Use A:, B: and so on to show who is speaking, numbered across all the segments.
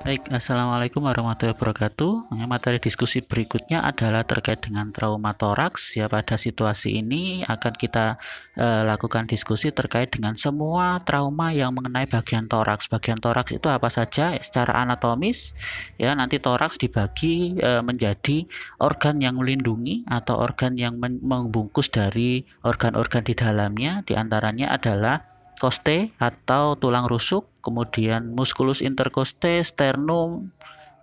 A: Baik, assalamualaikum warahmatullahi wabarakatuh. Materi diskusi berikutnya adalah terkait dengan trauma toraks. Ya, pada situasi ini akan kita lakukan diskusi terkait dengan semua trauma yang mengenai bagian toraks. Bagian toraks itu apa saja? Secara anatomis, ya nanti toraks dibagi menjadi organ yang melindungi atau organ yang membungkus dari organ-organ di dalamnya. Di antaranya adalah koste atau tulang rusuk, kemudian musculus intercoste, sternum,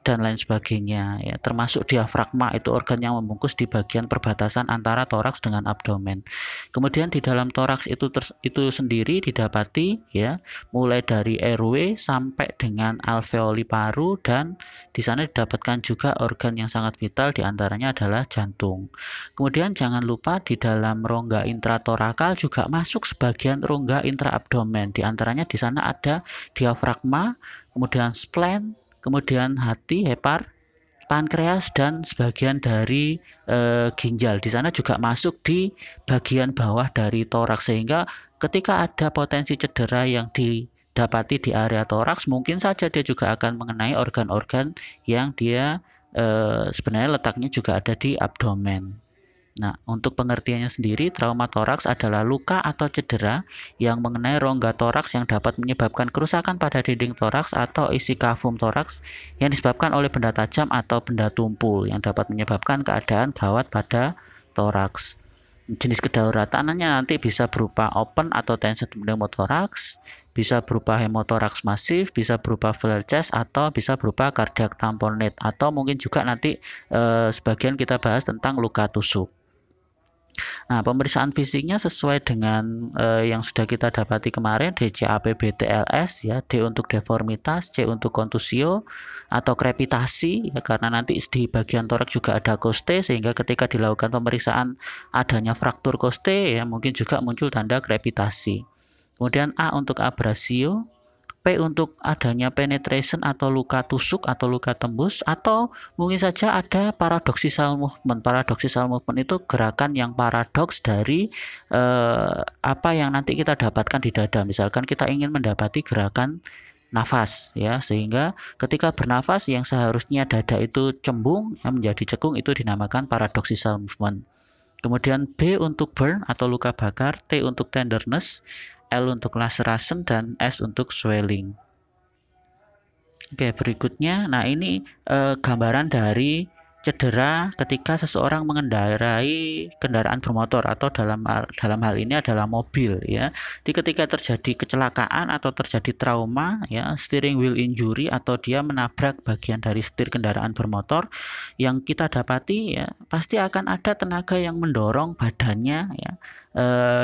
A: dan lain sebagainya ya, termasuk diafragma, itu organ yang membungkus di bagian perbatasan antara toraks dengan abdomen. Kemudian di dalam toraks itu sendiri didapati ya, mulai dari airway sampai dengan alveoli paru, dan di sana didapatkan juga organ yang sangat vital, diantaranya adalah jantung. Kemudian jangan lupa di dalam rongga intratorakal juga masuk sebagian rongga intraabdomen, diantaranya di sana ada diafragma, kemudian spleen, kemudian hati, hepar, pankreas, dan sebagian dari ginjal. Di sana juga masuk di bagian bawah dari toraks, sehingga ketika ada potensi cedera yang didapati di area toraks, mungkin saja dia juga akan mengenai organ-organ yang dia sebenarnya letaknya juga ada di abdomen. Nah, untuk pengertiannya sendiri, trauma toraks adalah luka atau cedera yang mengenai rongga toraks yang dapat menyebabkan kerusakan pada dinding toraks atau isi kavum toraks yang disebabkan oleh benda tajam atau benda tumpul yang dapat menyebabkan keadaan gawat pada toraks. Jenis kedaruratannya nanti bisa berupa open atau tensed pneumotoraks, bisa berupa hemotoraks masif, bisa berupa flare chest, atau bisa berupa cardiac tamponade, atau mungkin juga nanti sebagian kita bahas tentang luka tusuk. Nah, pemeriksaan fisiknya sesuai dengan yang sudah kita dapati kemarin, DCAP-BTLS ya, D untuk deformitas, C untuk kontusio atau krepitasi ya, karena nanti di bagian toraks juga ada koste, sehingga ketika dilakukan pemeriksaan adanya fraktur koste ya, mungkin juga muncul tanda krepitasi. Kemudian A untuk abrasio, P untuk adanya penetration atau luka tusuk atau luka tembus, atau mungkin saja ada paradoxical movement. Paradoxical movement itu gerakan yang paradoks dari apa yang nanti kita dapatkan di dada. Misalkan kita ingin mendapati gerakan nafas ya, sehingga ketika bernafas yang seharusnya dada itu cembung ya, menjadi cekung, itu dinamakan paradoxical movement. Kemudian B untuk burn atau luka bakar, T untuk tenderness, L untuk laceration, dan S untuk swelling. Oke, berikutnya, nah ini gambaran dari cedera ketika seseorang mengendarai kendaraan bermotor, atau dalam hal ini adalah mobil ya. Jadi ketika terjadi kecelakaan atau terjadi trauma ya, steering wheel injury, atau dia menabrak bagian dari setir kendaraan bermotor, yang kita dapati ya, pasti akan ada tenaga yang mendorong badannya ya,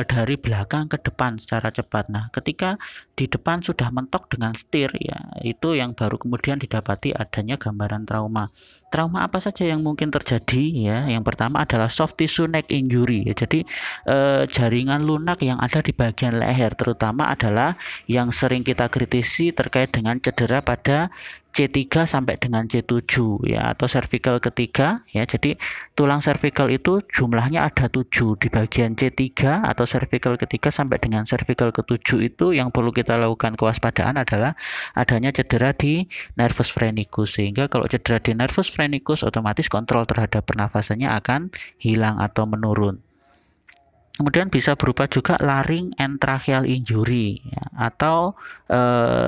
A: dari belakang ke depan secara cepat. Nah, ketika di depan sudah mentok dengan setir ya, itu yang baru kemudian didapati adanya gambaran trauma. Trauma apa saja yang mungkin terjadi ya? Yang pertama adalah soft tissue neck injury ya. Jadi jaringan lunak yang ada di bagian leher terutama adalah yang sering kita kritisi terkait dengan cedera pada C3 sampai dengan C7 ya, atau cervical ketiga ya. Jadi tulang cervical itu jumlahnya ada 7 di bagian C3 atau cervical ketiga sampai dengan cervical ke-7. Itu yang perlu kita lakukan kewaspadaan adalah adanya cedera di nervus phrenicus, sehingga kalau cedera di nervus phrenicus otomatis kontrol terhadap pernafasannya akan hilang atau menurun. Kemudian bisa berupa juga laring and tracheal injury ya, atau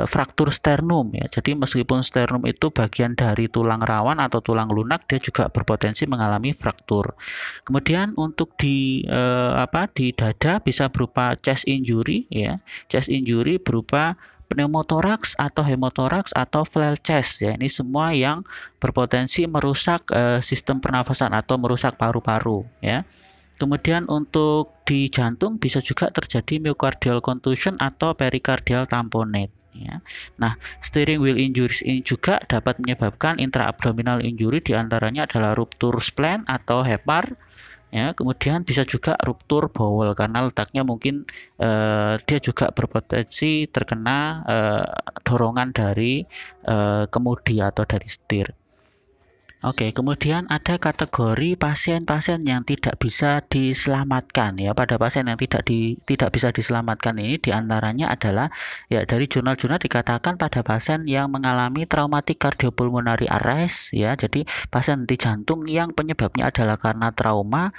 A: fraktur sternum ya. Jadi meskipun sternum itu bagian dari tulang rawan atau tulang lunak, dia juga berpotensi mengalami fraktur. Kemudian untuk di di dada bisa berupa chest injury ya. Chest injury berupa pneumotoraks atau hemotoraks atau flare chest ya. Ini semua yang berpotensi merusak sistem pernafasan atau merusak paru-paru ya. Kemudian untuk di jantung bisa juga terjadi myocardial contusion atau pericardial tamponade ya. Nah, steering wheel injuries ini juga dapat menyebabkan intraabdominal injury, diantaranya adalah ruptur spleen atau hepar ya. Kemudian bisa juga ruptur bowel karena letaknya mungkin dia juga berpotensi terkena dorongan dari kemudi atau dari setir. Oke, kemudian ada kategori pasien-pasien yang tidak bisa diselamatkan ya. Pada pasien yang tidak bisa diselamatkan ini diantaranya adalah ya dari jurnal-jurnal dikatakan pada pasien yang mengalami traumatic cardiopulmonary arrest ya. Jadi pasien henti jantung yang penyebabnya adalah karena trauma,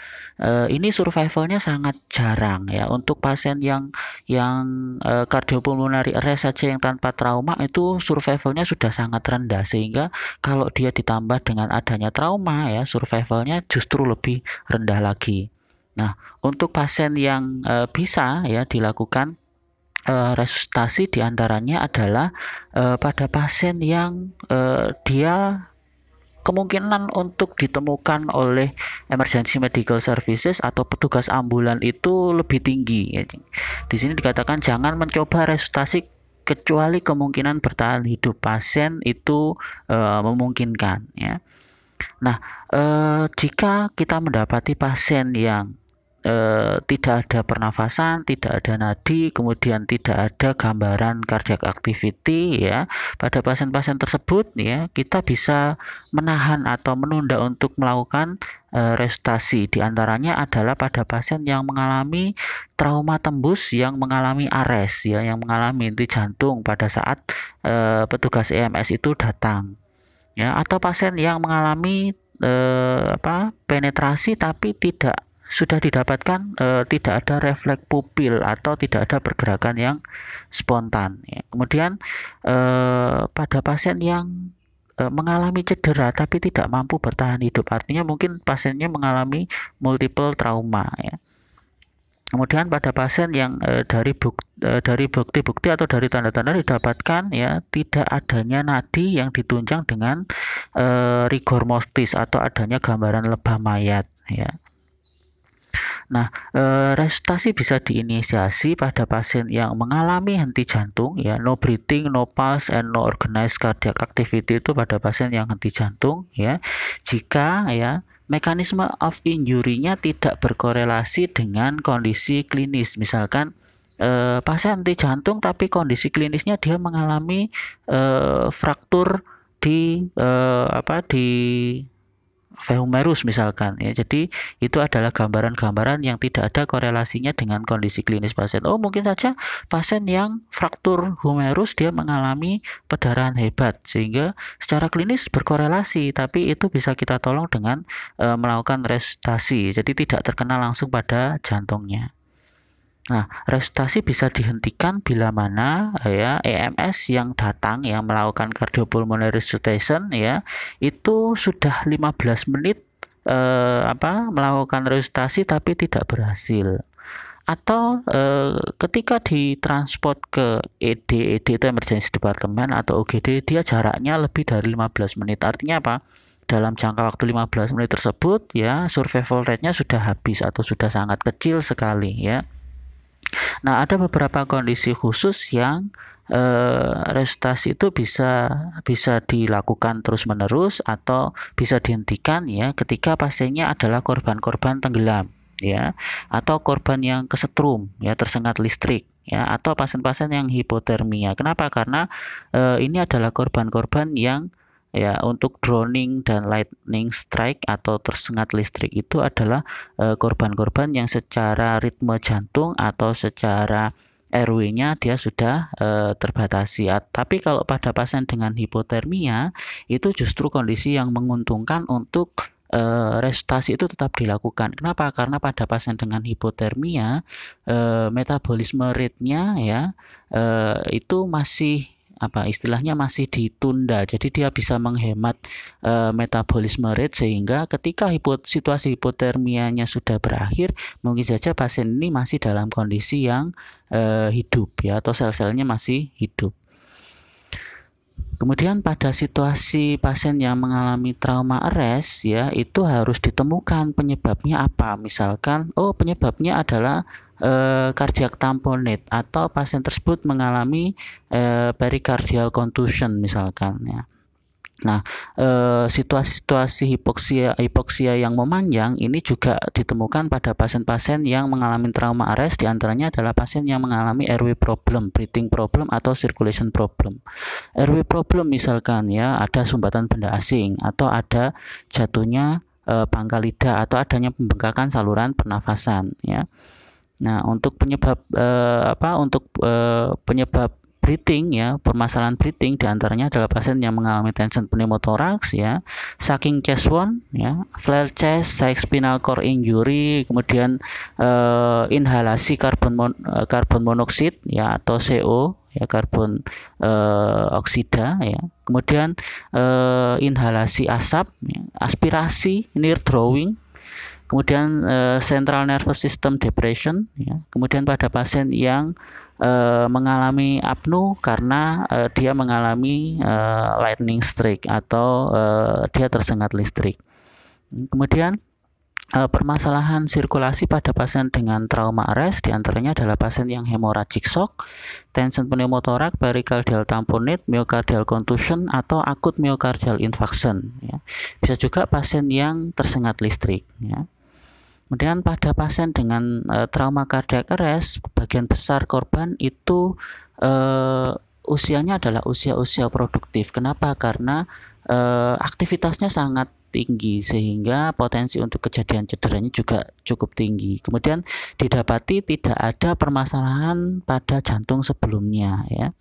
A: ini survivalnya sangat jarang ya. Untuk pasien yang cardiopulmonary arrest saja yang tanpa trauma itu survivalnya sudah sangat rendah, sehingga kalau dia ditambah dengan adanya trauma ya, survivalnya justru lebih rendah lagi. Nah, untuk pasien yang bisa ya dilakukan resusitasi diantaranya adalah pada pasien yang dia kemungkinan untuk ditemukan oleh emergency medical services atau petugas ambulan itu lebih tinggi ya. Di sini dikatakan jangan mencoba resusitasi kecuali kemungkinan bertahan hidup pasien itu memungkinkan ya. Nah, jika kita mendapati pasien yang tidak ada pernafasan, tidak ada nadi, kemudian tidak ada gambaran cardiac activity ya, pada pasien-pasien tersebut ya, kita bisa menahan atau menunda untuk melakukan resusitasi. Di antaranya adalah pada pasien yang mengalami trauma tembus, yang mengalami ARES ya, yang mengalami henti jantung pada saat petugas EMS itu datang ya, atau pasien yang mengalami penetrasi tapi sudah didapatkan tidak ada refleks pupil atau tidak ada pergerakan yang spontan ya. Kemudian pada pasien yang mengalami cedera tapi tidak mampu bertahan hidup, artinya mungkin pasiennya mengalami multiple trauma ya. Kemudian pada pasien yang dari bukti-bukti atau dari tanda-tanda didapatkan ya tidak adanya nadi yang ditunjang dengan rigor mortis atau adanya gambaran lebah mayat ya. Nah, resusitasi bisa diinisiasi pada pasien yang mengalami henti jantung ya, no breathing, no pulse, and no organized cardiac activity, itu pada pasien yang henti jantung ya. Jika ya mekanisme of injury-nya tidak berkorelasi dengan kondisi klinis, misalkan pasien henti jantung tapi kondisi klinisnya dia mengalami fraktur di di humerus misalkan ya. Jadi itu adalah gambaran-gambaran yang tidak ada korelasinya dengan kondisi klinis pasien. Oh, mungkin saja pasien yang fraktur humerus dia mengalami perdarahan hebat sehingga secara klinis berkorelasi, tapi itu bisa kita tolong dengan melakukan resusitasi. Jadi tidak terkena langsung pada jantungnya. Nah, resusitasi bisa dihentikan bila mana ya EMS yang datang yang melakukan cardiopulmonary resuscitation ya itu sudah 15 menit melakukan resusitasi tapi tidak berhasil. Atau ketika ditransport ke ED itu emergency department atau OGD, dia jaraknya lebih dari 15 menit. Artinya apa? Dalam jangka waktu 15 menit tersebut ya survival rate-nya sudah habis atau sudah sangat kecil sekali ya. Nah, ada beberapa kondisi khusus yang resusitasi itu bisa dilakukan terus-menerus atau bisa dihentikan ya ketika pasiennya adalah korban-korban tenggelam ya, atau korban yang kesetrum ya, tersengat listrik ya, atau pasien-pasien yang hipotermia. Kenapa? Karena ini adalah korban-korban yang ya untuk drowning dan lightning strike atau tersengat listrik itu adalah korban-korban yang secara ritme jantung atau secara RW-nya dia sudah terbatasi. Tapi kalau pada pasien dengan hipotermia itu justru kondisi yang menguntungkan untuk resusitasi itu tetap dilakukan. Kenapa? Karena pada pasien dengan hipotermia metabolisme rate-nya ya itu masih istilahnya masih ditunda, jadi dia bisa menghemat metabolisme rate sehingga ketika situasi hipotermianya sudah berakhir mungkin saja pasien ini masih dalam kondisi yang hidup ya, atau sel-selnya masih hidup. Kemudian pada situasi pasien yang mengalami trauma arrest ya itu harus ditemukan penyebabnya apa. Misalkan penyebabnya adalah cardiac tamponade atau pasien tersebut mengalami pericardial contusion misalkan ya. Nah, situasi-situasi hipoksia yang memanjang ini juga ditemukan pada pasien-pasien yang mengalami trauma ARES, diantaranya adalah pasien yang mengalami airway problem, breathing problem, atau circulation problem. Airway problem misalkan ya, ada sumbatan benda asing, atau ada jatuhnya pangkal lidah, atau adanya pembengkakan saluran pernafasan ya. Nah, untuk penyebab penyebab breathing ya, permasalahan breathing diantaranya adalah pasien yang mengalami tension pneumothoraks ya, sucking chest wound ya, flare chest, spinal cord injury, kemudian inhalasi karbon monoksida ya, atau CO ya, karbon oksida ya, kemudian inhalasi asap ya, aspirasi, near drawing, kemudian central nervous system depression ya. Kemudian pada pasien yang mengalami apnu karena dia mengalami lightning strike atau dia tersengat listrik. Kemudian permasalahan sirkulasi pada pasien dengan trauma ARES diantaranya adalah pasien yang hemorrhagic shock, tension pneumothoraks, pericardial tamponade, myocardial contusion, atau akut myocardial infarction ya. Bisa juga pasien yang tersengat listrik ya. Kemudian pada pasien dengan trauma cardiac arrest, bagian besar korban itu usianya adalah usia-usia produktif. Kenapa? Karena aktivitasnya sangat tinggi sehingga potensi untuk kejadian cederanya juga cukup tinggi. Kemudian didapati tidak ada permasalahan pada jantung sebelumnya ya.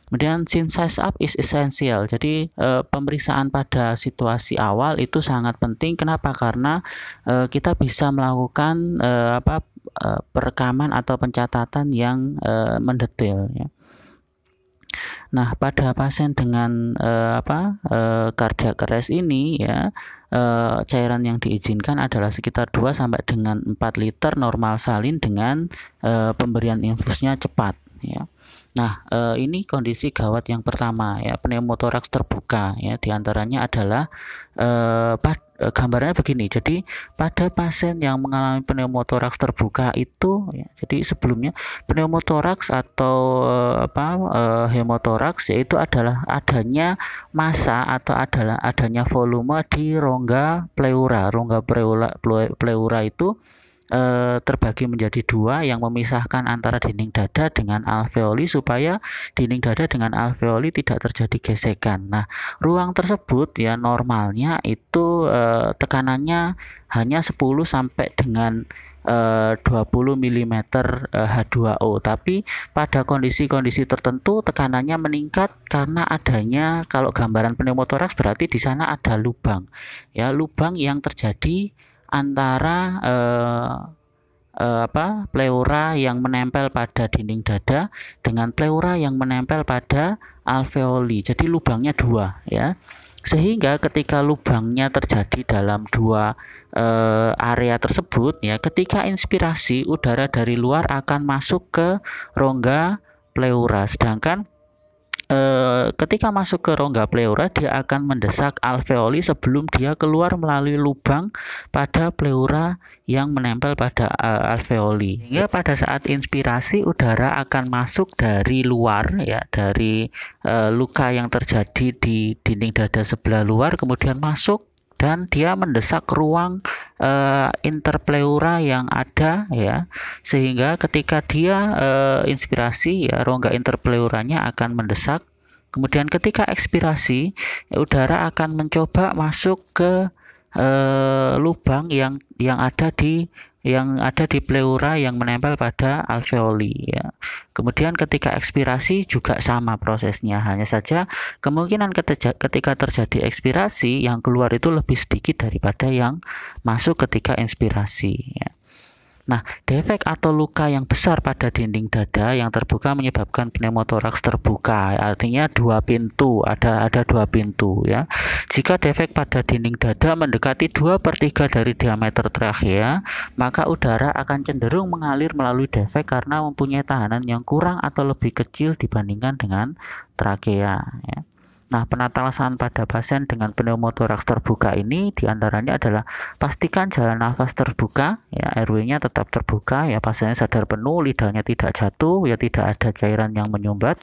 A: Kemudian synthesize up is essential. Jadi pemeriksaan pada situasi awal itu sangat penting. Kenapa? Karena kita bisa melakukan perekaman atau pencatatan yang mendetail ya. Nah, pada pasien dengan cardiac arrest ini ya, cairan yang diizinkan adalah sekitar 2 sampai dengan 4 liter normal salin dengan pemberian infusnya cepat ya. Nah, ini kondisi gawat yang pertama ya, pneumothoraks terbuka ya, diantaranya adalah gambarnya begini. Jadi pada pasien yang mengalami pneumothoraks terbuka itu ya, jadi sebelumnya pneumothoraks atau hemothoraks yaitu adalah adanya massa atau adalah adanya volume di rongga pleura. Rongga pleura itu terbagi menjadi 2 yang memisahkan antara dinding dada dengan alveoli supaya dinding dada dengan alveoli tidak terjadi gesekan. Nah, ruang tersebut ya normalnya itu tekanannya hanya 10 sampai dengan 20 mm H2O, tapi pada kondisi-kondisi tertentu tekanannya meningkat karena adanya, kalau gambaran pneumothoraks berarti di sana ada lubang ya, lubang yang terjadi antara pleura yang menempel pada dinding dada dengan pleura yang menempel pada alveoli. Jadi lubangnya 2 ya. Sehingga ketika lubangnya terjadi dalam 2 area tersebut ya, ketika inspirasi udara dari luar akan masuk ke rongga pleura, sedangkan ketika masuk ke rongga pleura dia akan mendesak alveoli sebelum dia keluar melalui lubang pada pleura yang menempel pada alveoli. Hingga pada saat inspirasi udara akan masuk dari luar ya, dari luka yang terjadi di dinding dada sebelah luar, kemudian masuk dan dia mendesak ruang interpleura yang ada ya, sehingga ketika dia inspirasi ya, rongga interpleuranya akan mendesak, kemudian ketika ekspirasi udara akan mencoba masuk ke lubang yang ada di pleura yang menempel pada alveoli ya. Kemudian ketika ekspirasi juga sama prosesnya, hanya saja kemungkinan ketika terjadi ekspirasi yang keluar itu lebih sedikit daripada yang masuk ketika inspirasi ya. Nah, defek atau luka yang besar pada dinding dada yang terbuka menyebabkan pneumothoraks terbuka. Artinya 2 pintu, ada 2 pintu ya. Jika defek pada dinding dada mendekati 2/3 dari diameter trachea, maka udara akan cenderung mengalir melalui defek karena mempunyai tahanan yang kurang atau lebih kecil dibandingkan dengan trachea ya. Nah, penatasan pada pasien dengan pneumothoraks terbuka ini diantaranya adalah pastikan jalan nafas terbuka, ya, airway-nya tetap terbuka, ya, pasiennya sadar penuh, lidahnya tidak jatuh, ya, tidak ada cairan yang menyumbat.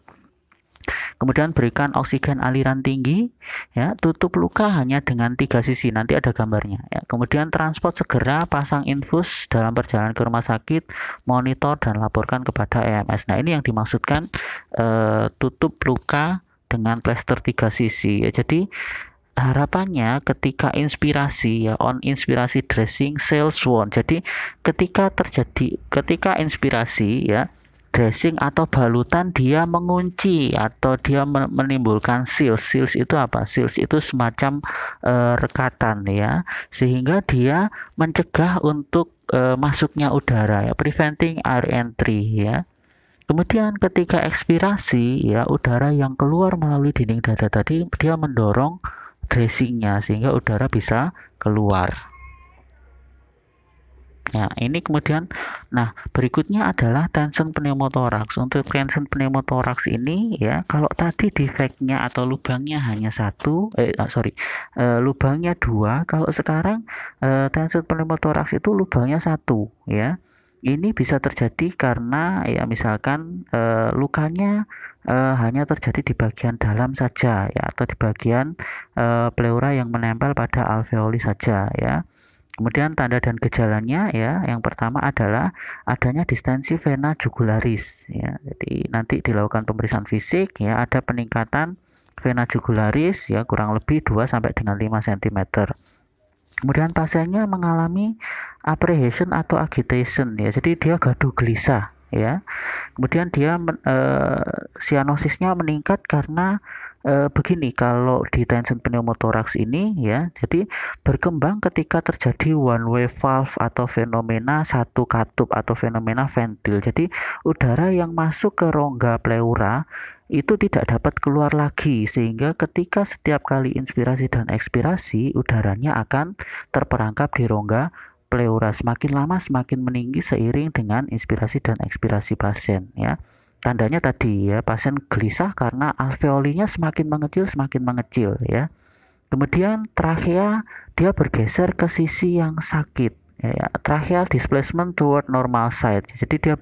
A: Kemudian berikan oksigen aliran tinggi, ya, tutup luka hanya dengan 3 sisi, nanti ada gambarnya. Ya. Kemudian transport segera, pasang infus dalam perjalanan ke rumah sakit, monitor dan laporkan kepada EMS. Nah ini yang dimaksudkan tutup luka dengan plester 3 sisi. Ya. Jadi harapannya ketika inspirasi ya on inspirasi dressing sales wound. Jadi ketika inspirasi ya dressing atau balutan dia mengunci atau dia menimbulkan seals. Seals itu apa? Seals itu semacam rekatan ya, sehingga dia mencegah untuk masuknya udara ya, preventing air entry ya. Kemudian ketika ekspirasi ya udara yang keluar melalui dinding dada tadi dia mendorong dressingnya sehingga udara bisa keluar. Ya, ini kemudian, nah berikutnya adalah tension pneumotoraks. Untuk tension pneumotoraks ini ya, kalau tadi defeknya atau lubangnya hanya satu, lubangnya dua. Kalau sekarang tension pneumotoraks itu lubangnya satu, ya. Ini bisa terjadi karena ya misalkan lukanya hanya terjadi di bagian dalam saja ya, atau di bagian pleura yang menempel pada alveoli saja ya. Kemudian tanda dan gejalanya ya, yang pertama adalah adanya distensi vena jugularis ya. Jadi nanti dilakukan pemeriksaan fisik ya, ada peningkatan vena jugularis ya kurang lebih 2 sampai dengan 5 cm. Kemudian pasiennya mengalami apprehension atau agitation ya. Jadi dia gaduh gelisah ya. Kemudian dia sianosisnya meningkat karena begini, kalau di tension pneumotoraks ini ya, jadi berkembang ketika terjadi one way valve atau fenomena satu katup atau fenomena ventil. Jadi udara yang masuk ke rongga pleura itu tidak dapat keluar lagi, sehingga ketika setiap kali inspirasi dan ekspirasi udaranya akan terperangkap di rongga pleura. Semakin lama semakin meninggi seiring dengan inspirasi dan ekspirasi pasien ya. Tandanya tadi ya, pasien gelisah karena alveolinya semakin mengecil ya. Kemudian trachea dia bergeser ke sisi yang sakit ya, tracheal displacement toward normal side. Jadi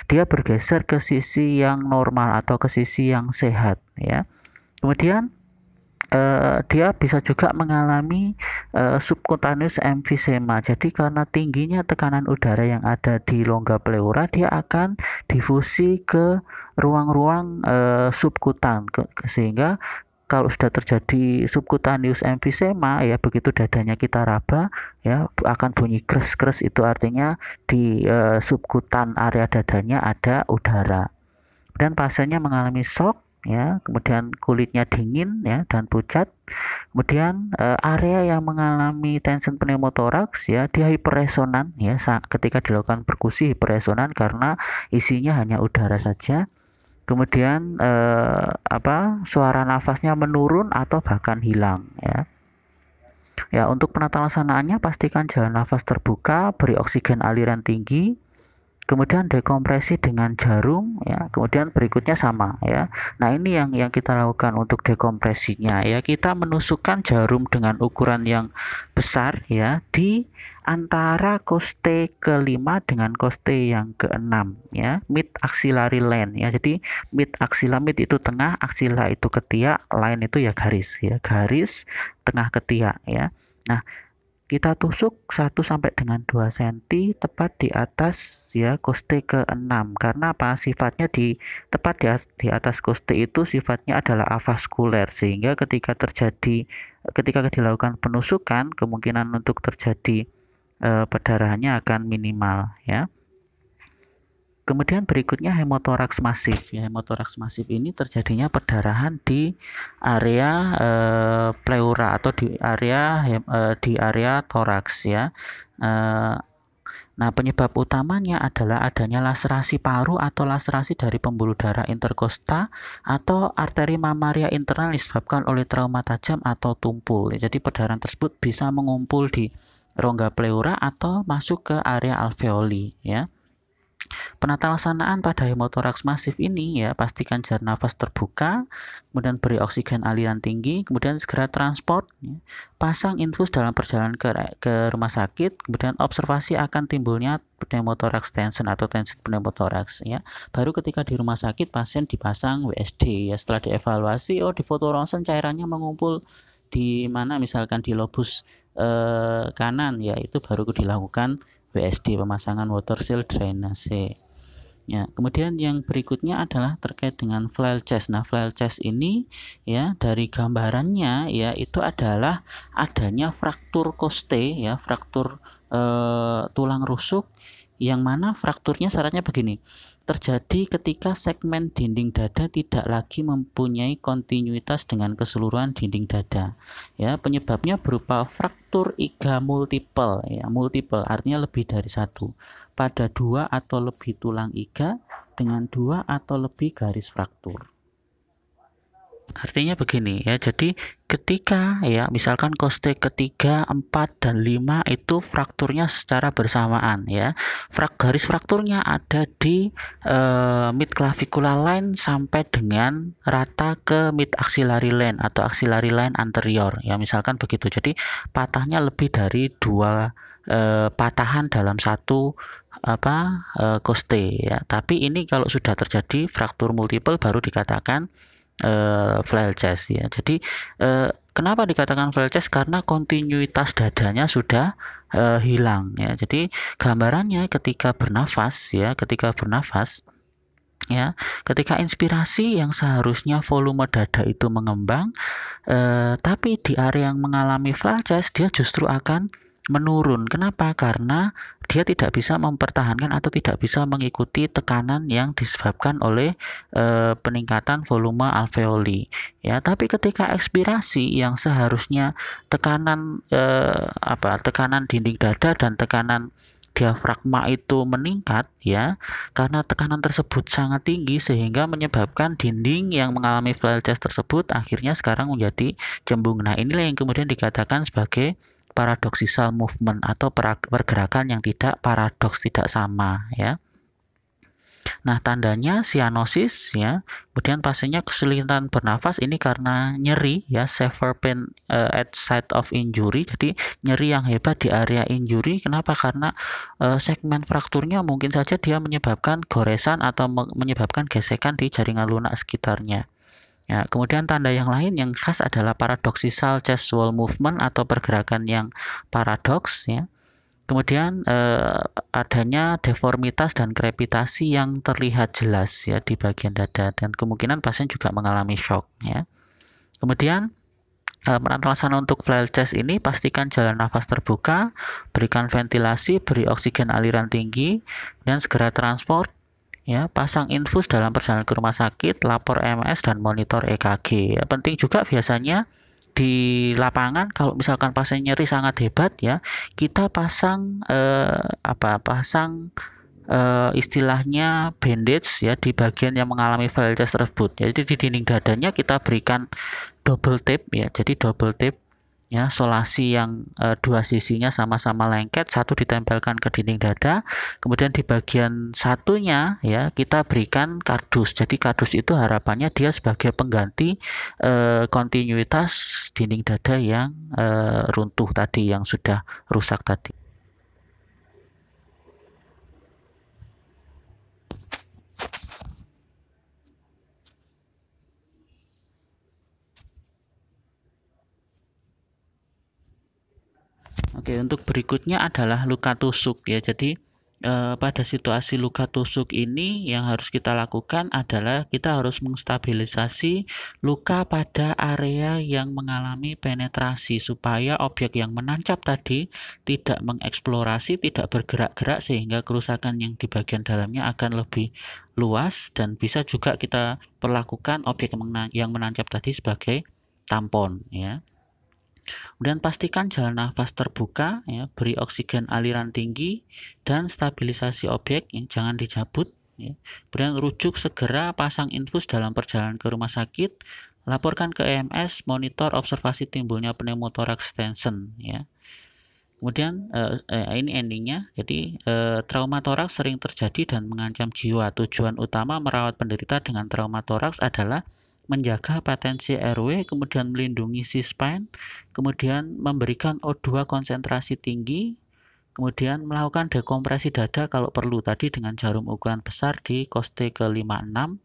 A: dia bergeser ke sisi yang normal atau ke sisi yang sehat ya. Kemudian dia bisa juga mengalami subcutaneous emphysema. Jadi karena tingginya tekanan udara yang ada di rongga pleura, dia akan difusi ke ruang-ruang subkutan, sehingga kalau sudah terjadi subcutaneous emphysema ya, begitu dadanya kita raba ya akan bunyi kres-kres, itu artinya di subkutan area dadanya ada udara. Dan pasiennya mengalami shock ya, kemudian kulitnya dingin ya dan pucat. Kemudian area yang mengalami tension pneumotoraks ya dia hiperresonan ya, ketika dilakukan perkusi hiperresonan karena isinya hanya udara saja. Kemudian suara nafasnya menurun atau bahkan hilang ya. Ya, untuk penata laksanaannya pastikan jalan nafas terbuka, beri oksigen aliran tinggi, kemudian dekompresi dengan jarum ya. Kemudian berikutnya sama ya. Nah ini yang kita lakukan untuk dekompresinya ya, kita menusukkan jarum dengan ukuran yang besar ya di antara koste ke-5 dengan koste yang ke-6 ya, mid axillary line ya. Jadi mid itu tengah, axilla itu ketiak, line itu ya garis ya, garis tengah ketiak ya. Nah kita tusuk 1 sampai dengan 2 cm tepat di atas ya koste ke-6. Karena apa? Sifatnya tepat di atas koste itu sifatnya adalah avaskuler, sehingga ketika dilakukan penusukan kemungkinan untuk terjadi perdarahannya akan minimal ya. Kemudian berikutnya hemotoraks masif. Ya, hemotoraks masif ini terjadinya perdarahan di area pleura atau di area toraks ya. Nah, penyebab utamanya adalah adanya laserasi paru atau laserasi dari pembuluh darah interkosta atau arteri mamaria internal disebabkan oleh trauma tajam atau tumpul. Jadi perdarahan tersebut bisa mengumpul di rongga pleura atau masuk ke area alveoli ya. Penata laksanaan pada hemotoraks masif ini ya, pastikan jalan nafas terbuka, kemudian beri oksigen aliran tinggi, kemudian segera transport, ya. Pasang infus dalam perjalanan ke rumah sakit, kemudian observasi akan timbulnya pneumotoraks tension atau tension pneumotoraks ya. Baru ketika di rumah sakit pasien dipasang WSD ya. Setelah dievaluasi, di foto ronsen cairannya mengumpul di mana, misalkan di lobus kanan ya, itu baru dilakukan WSD, pemasangan water seal drainase. Ya, kemudian yang berikutnya adalah terkait dengan flail chest. Nah, flail chest ini ya, dari gambarannya ya, itu adalah adanya fraktur koste ya, fraktur tulang rusuk, yang mana frakturnya syaratnya begini. Terjadi ketika segmen dinding dada tidak lagi mempunyai kontinuitas dengan keseluruhan dinding dada. Ya, penyebabnya berupa fraktur iga multiple ya, multiple artinya lebih dari satu, pada 2 atau lebih tulang iga dengan 2 atau lebih garis fraktur. Artinya begini ya, jadi ketika ya misalkan koste ketiga, 4, dan 5 itu frakturnya secara bersamaan ya. Garis frakturnya ada di mid clavicular line sampai dengan rata ke mid axillary line atau axillary line anterior ya, misalkan begitu. Jadi patahnya lebih dari 2 patahan dalam satu koste ya. Tapi ini kalau sudah terjadi fraktur multiple baru dikatakan flail chest ya. Jadi kenapa dikatakan flail chest? Karena kontinuitas dadanya sudah hilang ya. Jadi gambarannya ketika bernafas ya, ketika inspirasi yang seharusnya volume dada itu mengembang, tapi di area yang mengalami flail chest dia justru akan menurun. Kenapa? Karena dia tidak bisa mempertahankan atau tidak bisa mengikuti tekanan yang disebabkan oleh peningkatan volume alveoli ya. Tapi ketika ekspirasi yang seharusnya tekanan tekanan dinding dada dan tekanan diafragma itu meningkat ya, karena tekanan tersebut sangat tinggi sehingga menyebabkan dinding yang mengalami flail chest tersebut akhirnya sekarang menjadi cembung. Nah, inilah yang kemudian dikatakan sebagai paradoxical movement atau pergerakan yang tidak paradoks, tidak sama ya. Nah, tandanya cyanosis ya. Kemudian pasiennya kesulitan bernafas, ini karena nyeri ya, severe pain at site of injury. Jadi nyeri yang hebat di area injury. Kenapa? Karena segmen frakturnya mungkin saja dia menyebabkan goresan atau menyebabkan gesekan di jaringan lunak sekitarnya. Ya, kemudian tanda yang lain yang khas adalah paradoxical chest wall movement atau pergerakan yang paradoks ya. Kemudian adanya deformitas dan krepitasi yang terlihat jelas ya di bagian dada, dan kemungkinan pasien juga mengalami shock ya. Kemudian penata laksanaan untuk flail chest ini, pastikan jalan nafas terbuka, berikan ventilasi, beri oksigen aliran tinggi, dan segera transport ya. Pasang infus dalam perjalanan ke rumah sakit, lapor EMS dan monitor EKG ya. Penting juga biasanya di lapangan kalau misalkan pasien nyeri sangat hebat ya, kita pasang istilahnya bandage ya di bagian yang mengalami flail chest tersebut. Jadi di dinding dadanya kita berikan double tape ya. Jadi double tape ya, solasi yang dua sisinya sama-sama lengket, satu ditempelkan ke dinding dada, kemudian di bagian satunya ya kita berikan kardus. Jadi kardus itu harapannya dia sebagai pengganti kontinuitas dinding dada yang runtuh tadi, yang sudah rusak tadi. Oke, untuk berikutnya adalah luka tusuk ya. Jadi pada situasi luka tusuk ini yang harus kita lakukan adalah kita harus menstabilisasi luka pada area yang mengalami penetrasi supaya objek yang menancap tadi tidak mengeksplorasi, tidak bergerak-gerak, sehingga kerusakan yang di bagian dalamnya akan lebih luas, dan bisa juga kita perlakukan objek yang menancap tadi sebagai tampon ya. Kemudian pastikan jalan nafas terbuka ya, beri oksigen aliran tinggi dan stabilisasi objek yang jangan dicabut ya. Kemudian rujuk segera pasang infus dalam perjalanan ke rumah sakit, laporkan ke EMS, monitor observasi timbulnya pneumotoraks tension ya. Kemudian ini endingnya. Jadi trauma toraks sering terjadi dan mengancam jiwa. Tujuan utama merawat penderita dengan trauma toraks adalah menjaga patensi airway, kemudian melindungi C-spine, kemudian memberikan O2 konsentrasi tinggi, kemudian melakukan dekompresi dada kalau perlu tadi dengan jarum ukuran besar di koste ke-56,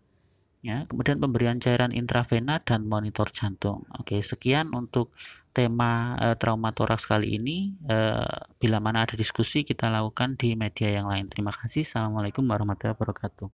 A: ya, kemudian pemberian cairan intravena dan monitor jantung. Oke, sekian untuk tema trauma toraks kali ini. Bila mana ada diskusi kita lakukan di media yang lain. Terima kasih. Assalamualaikum warahmatullahi wabarakatuh.